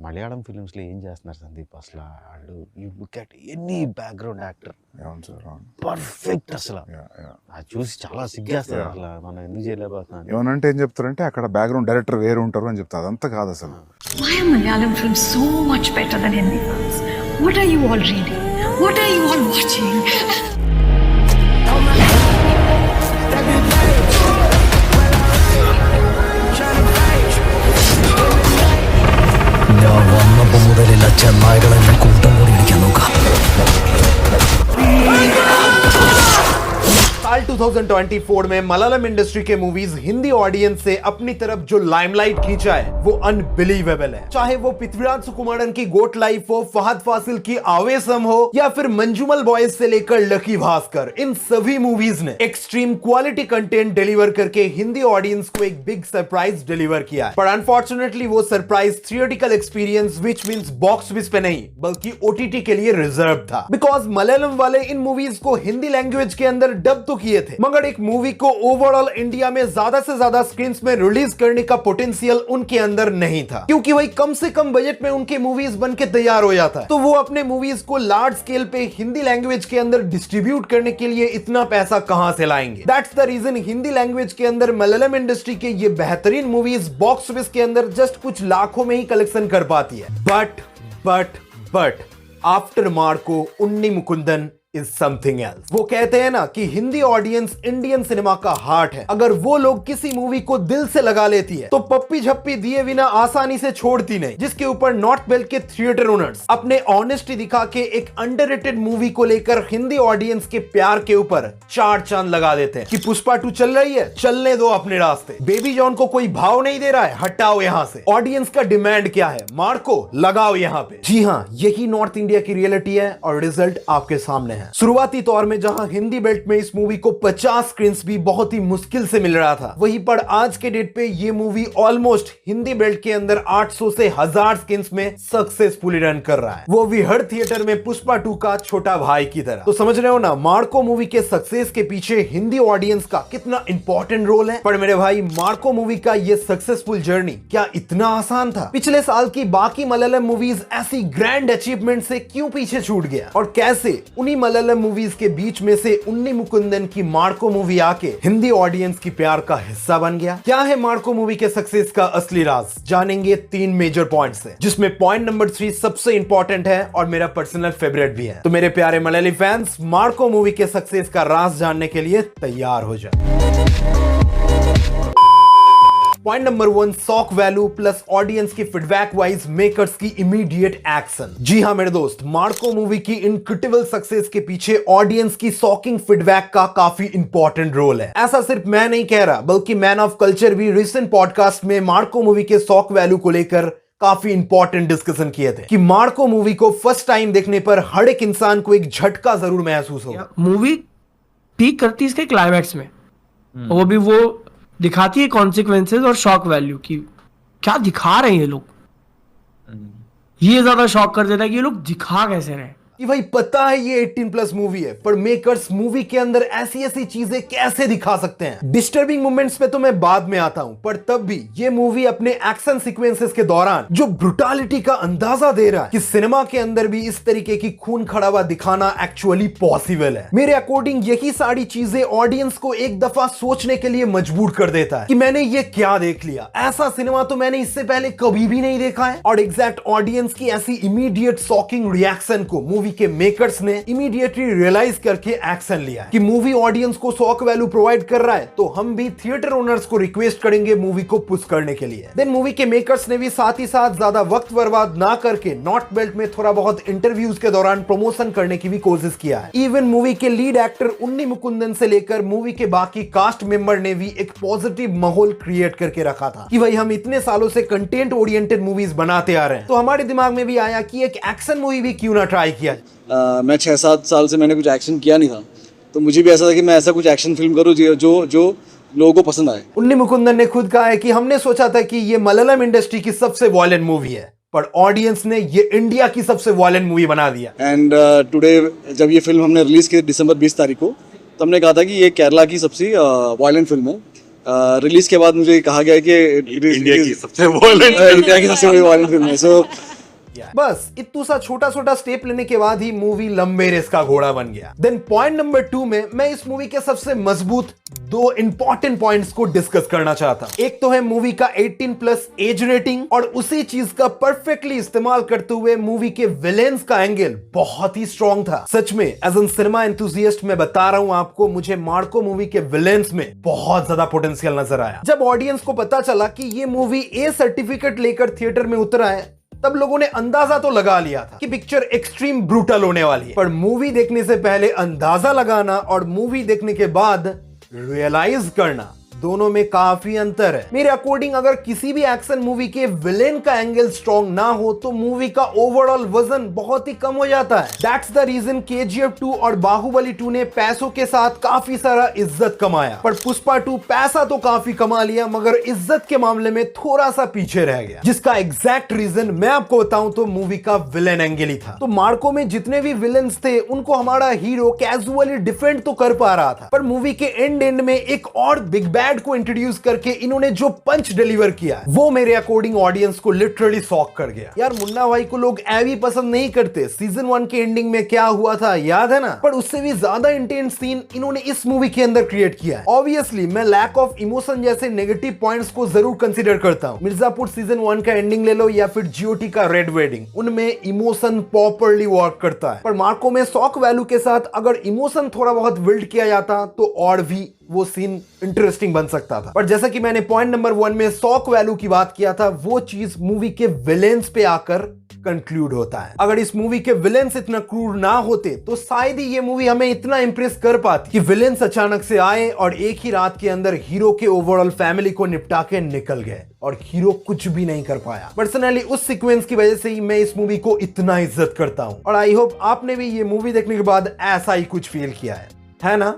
మలయాళం ఫిల్మ్స్లో ఏం చేస్తున్నారు సందీప్ అసలు వాళ్ళు you look at any background actor perfect అసలు అది చూసి చాలా సిగ్గేస్తారు అసలు మనం ఎందుకు చేయలేకపోతున్నాం ఏమనంటే ఏం చెప్తారంటే అక్కడ బ్యాక్గ్రౌండ్ డైరెక్టర్ వేరు ఉంటారు అని చెప్తారు. అదంతా కాదు అసలు. Why are Malayalam films so much better than Hindi films? What are you all reading? What are you all watching? ഞാൻ വന്നപ്പോ മുതലില്ല ചെന്നായ്കളെന്നെ കൂട്ടം കൂടി ഇടിക്കാൻ നോക്കാം. साल 2024 में मलयालम इंडस्ट्री के मूवीज हिंदी ऑडियंस से अपनी तरफ जो लाइमलाइट खींचा है वो अनबिलीवेबल है. चाहे वो पृथ्वीराज सुकुमारन की गोट लाइफ हो, फहद फासिल की आवेसम हो या फिर मंजूमल बॉयज से लेकर लकी भास्कर, इन सभी मूवीज ने एक्सट्रीम क्वालिटी कंटेंट डिलीवर करके हिंदी ऑडियंस को एक बिग सरप्राइज डिलीवर किया है. पर अनफॉर्चुनेटली वो surprise theatrical experience which means box office पे नहीं बल्कि ओटीटी के लिए रिजर्व था. बिकॉज मलयालम वाले इन मूवीज को हिंदी लैंग्वेज के अंदर डब तो किए थे, मगर एक मूवी को ओवरऑल इंडिया में ज्यादा से ज्यादा स्क्रीन में रिलीज करने का पोटेंशियल उनके अंदर नहीं था. क्योंकि भाई कम से कम बजट में उनके मूवीज बन के तैयार हो जाता है, तो वो अपने मूवीज को लार्ज स्केल पे हिंदी लैंग्वेज के अंदर डिस्ट्रीब्यूट करने के लिए इतना पैसा कहां से लाएंगे. That's the reason Hindi language के अंदर मलयालम इंडस्ट्री के ये बेहतरीन मूवीज बॉक्स ऑफिस के अंदर जस्ट कुछ लाखों में ही कलेक्शन कर पाती है. बट आफ्टर मार्को उन्नी मुकुंदन इज समथिंग एल्स. वो कहते हैं ना कि हिंदी ऑडियंस इंडियन सिनेमा का हार्ट है. अगर वो लोग किसी मूवी को दिल से लगा लेती है तो पप्पी झप्पी दिए बिना आसानी से छोड़ती नहीं. जिसके ऊपर नॉर्थ बेल्ट के थिएटर ओनर्स अपने ऑनेस्टी दिखा के एक अंडररेटेड मूवी को लेकर हिंदी ऑडियंस के प्यार के ऊपर 4 चांद लगा देते हैं कि पुष्पा 2 चल रही है, चलने दो अपने रास्ते. बेबी जॉन को कोई भाव नहीं दे रहा है, हटाओ यहां से. ऑडियंस का डिमांड क्या है, मार्को लगाओ यहां पे. जी हां, यही नॉर्थ इंडिया की रियलिटी है और रिजल्ट आपके सामने है. शुरुआती तौर में जहां हिंदी बेल्ट में इस मूवी को 50 स्क्रीन्स भी बहुत ही मुश्किल से मिल रहा था, वहीं पर आज के डेट पे ये मूवी ऑलमोस्ट हिंदी बेल्ट के अंदर 800 से 1000 स्क्रीन्स में सक्सेसफुली रन कर रहा है. वो भी हर थिएटर में पुष्पा 2 का छोटा भाई की तरह. तो समझ रहे हो ना मार्को मूवी के सक्सेस के पीछे हिंदी ऑडियंस का कितना इंपॉर्टेंट रोल है. पर मेरे भाई, मार्को मूवी का ये सक्सेसफुल जर्नी क्या इतना आसान था? पिछले साल की बाकी मलयालम मूवीज ऐसी ग्रैंड अचीवमेंट से क्यों पीछे छूट गया, और कैसे उन्हीं मलयालम मूवीज के बीच में से उन्नी मुकुंदन की मार्को मूवी आके हिंदी ऑडियंस की प्यार का हिस्सा बन गया? क्या है मार्को मूवी के सक्सेस का असली राज, जानेंगे 3 मेजर पॉइंट्स से, जिसमें पॉइंट नंबर 3 सबसे इंपॉर्टेंट है और मेरा पर्सनल फेवरेट भी है. तो मेरे प्यारे मलयाली फैंस, मार्को मूवी के सक्सेस का राज जानने के लिए तैयार हो जाए. Point number 1, shock value plus audience की फीडबैक वाइज मेकर्स की इमीडिएट एक्शन. जी हां मेरे दोस्त, मार्को मूवी की इनक्रेडिबल सक्सेस के पीछे ऑडियंस की सॉकिंग फीडबैक का काफी इंपॉर्टेंट रोल है. ऐसा सिर्फ मैं नहीं कह रहा, बल्कि मैन ऑफ कल्चर भी रिसेंट पॉडकास्ट में मार्को मूवी के सॉक वैल्यू को लेकर काफी इंपॉर्टेंट डिस्कशन किए थे कि मार्को मूवी को फर्स्ट टाइम देखने पर हर एक इंसान को एक झटका जरूर महसूस होगा. मूवी पीक करती है इसके क्लाइमैक्स में, वो भी वो दिखाती है कॉन्सिक्वेंसेस और शॉक वैल्यू की क्या दिखा रहे हैं ये लोग. ये ज्यादा शॉक कर देता है कि ये लोग दिखा कैसे रहे. कि भाई पता है ये 18+ मूवी है, पर मेकर्स मूवी के अंदर ऐसी ऐसी चीजें कैसे दिखा सकते हैं. डिस्टर्बिंग मोमेंट्स पे तो मैं बाद में आता हूं, पर तब भी ये मूवी अपने एक्शन सीक्वेंसेस के दौरान जो ब्रुटालिटी का अंदाजा दे रहा है कि सिनेमा के अंदर भी इस तरीके की खून खराबा दिखाना एक्चुअली पॉसिबल है. मेरे अकॉर्डिंग यही सारी चीजें ऑडियंस को एक दफा सोचने के लिए मजबूर कर देता है कि मैंने ये क्या देख लिया, ऐसा सिनेमा तो मैंने इससे पहले कभी भी नहीं देखा है. और एग्जैक्ट ऑडियंस की ऐसी इमीडिएट शॉकिंग रिएक्शन को मूवी के मेकर्स ने इमीडिएटली रियलाइज करके एक्शन लिया है कि मूवी ऑडियंस को शॉक वैल्यू प्रोवाइड कर रहा है, तो हम भी थिएटर ओनर्स को रिक्वेस्ट करेंगे मूवी को पुश करने के लिए. देन मूवी के मेकर्स ने भी साथ ही साथ ज्यादा वक्त बर्बाद ना करके नॉर्थ बेल्ट में थोड़ा बहुत इंटरव्यूज के दौरान प्रमोशन करने की भी कोशिश किया है. इवन मूवी के लीड एक्टर उन्नी मुकुंदन से लेकर मूवी के बाकी कास्ट मेंबर ने भी एक पॉजिटिव माहौल क्रिएट करके रखा था कि भाई हम इतने सालों से कंटेंट ओरिएंटेड मूवीज बनाते आ रहे हैं, तो हमारे दिमाग में भी आया कि एक एक्शन मूवी भी क्यों ना ट्राई किया. मैं 6-7 साल से मैंने कुछ एक्शन किया नहीं था, तो मुझे भी ऐसा था कि मैं ऐसा कुछ एक्शन फिल्म करूँ जो लोगों को पसंद आए. उन्नी मुकुंदन ने खुद कहा है कि हमने सोचा था कि ये मलयालम इंडस्ट्री की सबसे वॉयलेंट मूवी है, पर ऑडियंस ने ये इंडिया की सबसे वॉयलेंट मूवी बना दिया. एंड टुडे जब ये फिल्म हमने रिलीज की दिसंबर 20 तारीख को, तो हमने कहा था कि ये केरला की सबसे वॉयलेंट फिल्म है. रिलीज के बाद मुझे कहा गया कि इंडिया की सबसे वॉयलेंट फिल्म है. सो किया है। बस इतना सा छोटा छोटा स्टेप लेने के बाद ही मूवी लंबे रेस का घोड़ा बन गया। देन पॉइंट नंबर 2 में मैं इस मूवी के सबसे मजबूत 2 इंपॉर्टेंट पॉइंट्स को डिस्कस करना चाहता हूं। एक तो है मूवी का 18+ एज रेटिंग, और उसी चीज का परफेक्टली इस्तेमाल करते हुए मूवी के विलेंस का एंगल बहुत ही स्ट्रॉन्ग था। सच में एज एन सिनेमा एंथुसियास्ट मैं बता रहा हूं आपको, मुझे मार्को मूवी के विलेंस में बहुत ज्यादा पोटेंशियल नजर आया। जब ऑडियंस को पता चला कि ये मूवी ए सर्टिफिकेट लेकर थिएटर में उतरा है, तब लोगों ने अंदाजा तो लगा लिया था कि पिक्चर एक्सट्रीम ब्रूटल होने वाली है, पर मूवी देखने से पहले अंदाजा लगाना और मूवी देखने के बाद रियलाइज करना, दोनों में काफी अंतर है। मेरे अकॉर्डिंग अगर किसी भी एक्शन मूवी के विलेन का एंगल स्ट्रॉन्ग ना हो तो मूवी का ओवरऑल वजन बहुत ही कम हो जाता है। दैट्स द रीजन KGF 2 और बाहुबली 2 ने पैसों के साथ काफी सारा इज्जत कमाया, पर पुष्पा 2 पैसा तो काफी कमा लिया मगर इज्जत के मामले में थोड़ा सा पीछे रह गया, जिसका एग्जैक्ट रीजन मैं आपको बताऊं तो मूवी का विलेन एंगल ही था। तो मार्को में जितने भी विलेन्स थे उनको हमारा हीरो कैजुअली डिफेंड तो कर पा रहा था, पर मूवी के एंड में एक और बिग बैड को इंट्रोड्यूस करके इन्होंने जो पंच डिलीवर किया वो मेरे अकॉर्डिंग ऑडियंस को लिटरली शॉक कर गया। यार मुन्ना भाई को लोग ऐवी पसंद नहीं करते, सीजन 1 के एंडिंग में क्या हुआ था याद है ना, पर उससे भी ज्यादा इंटेंस सीन इन्होंने इस मूवी के अंदर क्रिएट किया है। ऑब्वियसली मैं लैक ऑफ इमोशन जैसे नेगेटिव पॉइंट्स को जरूर कंसीडर करता हूं। मिर्जापुर सीजन 1 का एंडिंग ले लो या फिर GOT का रेड वेडिंग, उनमें इमोशन प्रॉपर्ली वर्क करता है, पर मार्को में शॉक वैल्यू के साथ अगर इमोशन थोड़ा बहुत बिल्ड किया जाता तो और भी वो सीन इंटरेस्टिंग बन सकता था। पर जैसा कि मैंने पॉइंट नंबर 1 में शॉक वैल्यू की बात किया था, वो चीज मूवी के विलेंस पे आकर कंक्लूड होता है। अगर इस मूवी के विलेंस इतना क्रूर ना होते तो शायद ही ये मूवी हमें इतना इंप्रेस कर पाती कि विलेंस अचानक से आए और एक ही रात के अंदर हीरो के ओवरऑल फैमिली को निपटा के निकल गए और हीरो कुछ भी नहीं कर पाया। पर्सनली उस सीक्वेंस की वजह से ही मैं इस मूवी को इतना इज्जत करता हूं, और आई होप आपने भी ये मूवी देखने के बाद ऐसा ही कुछ फील किया है ना?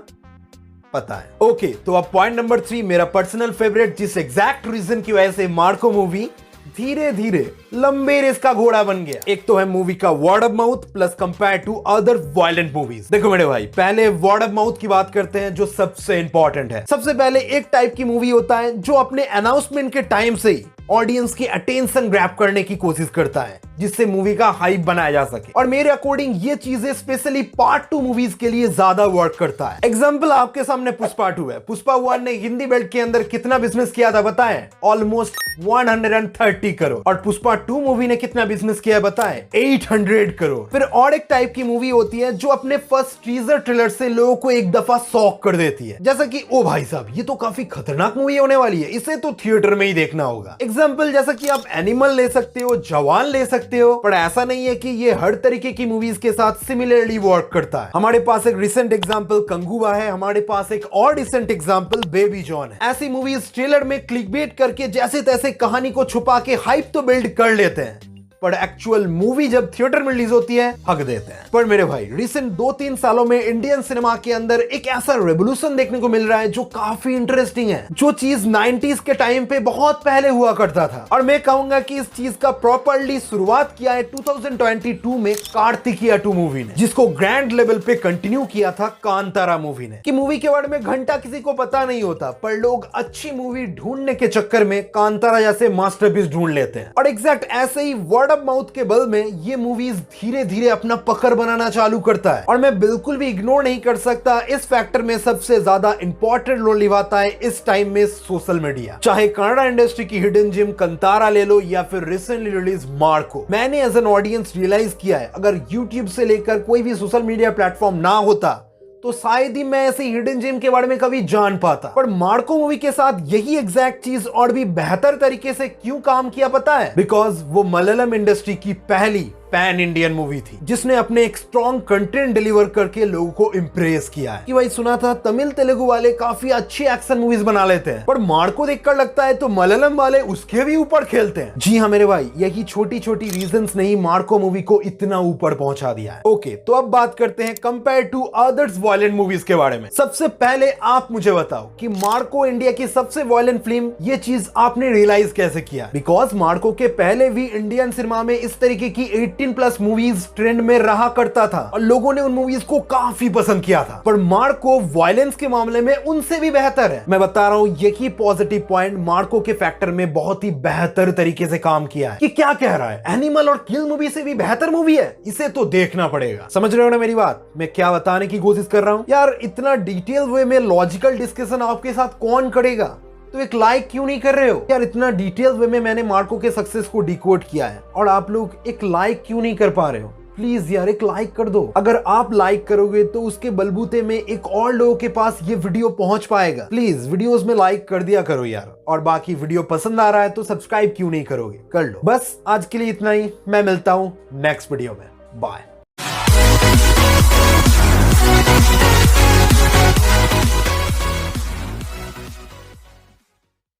पता है। ओके, तो अब पॉइंट नंबर 3 मेरा पर्सनल फेवरेट, जिस एग्जैक्ट रीजन की वजह से मार्को मूवी धीरे धीरे लंबे रेस का घोड़ा बन गया। एक तो है मूवी का word of mouth plus compare to other violent movies. देखो मेरे भाई, पहले वर्ड ऑफ माउथ की बात करते हैं जो सबसे इंपॉर्टेंट है। सबसे पहले एक टाइप की मूवी होता है जो अपने अनाउंसमेंट के टाइम से ही ऑडियंस की अटेंशन ग्रैब करने की कोशिश करता है, जिससे मूवी का हाइप बनाया जा सके, और मेरे अकॉर्डिंग ये चीजें स्पेशली पार्ट 2 मूवीज के लिए ज्यादा वर्क करता है। एग्जांपल आपके सामने पुष्पा 2 है। पुष्पा 1 ने हिंदी बेल्ट के अंदर कितना बिजनेस किया था बताएं? ऑलमोस्ट 130 करोड़। और पुष्पा 2 मूवी ने कितना बिजनेस किया है बताएं? 800 करोड़। फिर और एक टाइप की मूवी होती है जो अपने फर्स्ट टीजर ट्रेलर से लोगों को एक दफा शॉक कर देती है, जैसा कि ओ भाई साहब ये तो काफी खतरनाक मूवी होने वाली है, इसे तो थिएटर में ही देखना होगा। एग्जाम्पल जैसा कि आप एनिमल ले सकते हो, जवान ले सकते हो, पर ऐसा नहीं है कि ये हर तरीके की मूवीज के साथ सिमिलरली वर्क करता है। हमारे पास एक रिसेंट एग्जांपल कंगुवा है, हमारे पास एक और रिसेंट एग्जांपल बेबी जॉन है। ऐसी मूवीज ट्रेलर में क्लिकबेट करके जैसे तैसे कहानी को छुपा के हाइप तो बिल्ड कर लेते हैं, पर एक्चुअल मूवी जब थिएटर में रिलीज होती है हक देते हैं। पर मेरे भाई रिसेंट 2-3 सालों में इंडियन सिनेमा के अंदर एक ऐसा रेवोल्यूशन देखने को मिल रहा है जो काफी इंटरेस्टिंग है, जो चीज 90s के टाइम पे बहुत पहले हुआ करता था, और मैं कहूंगा कि इस चीज का प्रॉपर्ली शुरुआत किया है 2022 में कार्तिकेया 2 मूवी ने, जिसको ग्रैंड लेवल पे कंटिन्यू किया था कांतारा मूवी ने। कि मूवी के बारे में घंटा किसी को पता नहीं होता, पर लोग अच्छी मूवी ढूंढने के चक्कर में कांतारा जैसे मास्टरपीस ढूंढ लेते हैं, और एग्जैक्ट ऐसे ही वर्ड ऑफ माउथ के बल में ये मूवीज धीरे धीरे अपना पकड़ बनाना चालू करता है। और मैं बिल्कुल भी इग्नोर नहीं कर सकता, इस फैक्टर में सबसे ज्यादा इंपॉर्टेंट रोल निभाता है इस टाइम में सोशल मीडिया। चाहे कन्नड़ा इंडस्ट्री की हिडन जिम कांतारा ले लो या फिर रिसेंटली रिलीज मार्को। मैंने एज एन ऑडियंस रियलाइज किया है, अगर यूट्यूब से लेकर कोई भी सोशल मीडिया प्लेटफॉर्म ना होता तो शायद ही मैं ऐसे हिडन जेम के बारे में कभी जान पाता। पर मार्को मूवी के साथ यही एग्जैक्ट चीज और भी बेहतर तरीके से क्यों काम किया पता है? बिकॉज वो मलयालम इंडस्ट्री की पहली पैन इंडियन मूवी थी जिसने अपने एक स्ट्रॉन्ग कंटेंट डिलीवर करके लोगों को इंप्रेस किया है। कि भाई सुना था तमिल तेलुगु वाले काफी अच्छी एक्शन मूवीज बना लेते हैं, पर मार्को देखकर लगता है तो मलयालम वाले उसके भी ऊपर खेलते हैं। जी हाँ मेरे भाई, यही छोटी छोटी रीजंस ने ही मार्को मूवी को इतना ऊपर पहुंचा दिया है। ओके, तो अब बात करते हैं compare to others violent movies के बारे में। सबसे पहले आप मुझे बताओ कि मार्को इंडिया की सबसे वायलेंट फिल्म, ये चीज आपने रियलाइज कैसे किया? बिकॉज मार्को के पहले भी इंडियन सिनेमा में इस तरीके की 18+ मूवीज ट्रेंड में रहा करता था और लोगों ने उन मूवीज को काफी पसंद किया था, पर मार्को वायलेंस के मामले में उनसे भी बेहतर है। मैं बता रहा हूं यही पॉजिटिव पॉइंट मार्को के फैक्टर में बहुत ही बेहतर तरीके से काम किया है। कि क्या कह रहा है, एनिमल और किल मूवी से भी बेहतर मूवी है? इसे तो देखना पड़ेगा। समझ रहे हो ना मेरी बात? मैं क्या बताने की कोशिश कर रहा हूं यार। इतना डिटेल वे में लॉजिकल डिस्कशन आपके साथ कौन करेगा? तो एक लाइक क्यों नहीं कर रहे हो यार? इतना डिटेल वे में मैंने मार्को के सक्सेस को डिकोड किया है और आप लोग एक लाइक क्यों नहीं कर पा रहे हो? प्लीज यार एक लाइक कर दो। अगर आप लाइक करोगे तो उसके बलबूते में एक और लोगों के पास ये वीडियो पहुंच पाएगा। प्लीज वीडियोस में लाइक कर दिया करो यार। और बाकी वीडियो पसंद आ रहा है तो सब्सक्राइब क्यों नहीं करोगे? कर लो। बस आज के लिए इतना ही। मैं मिलता हूं नेक्स्ट वीडियो में। बाय।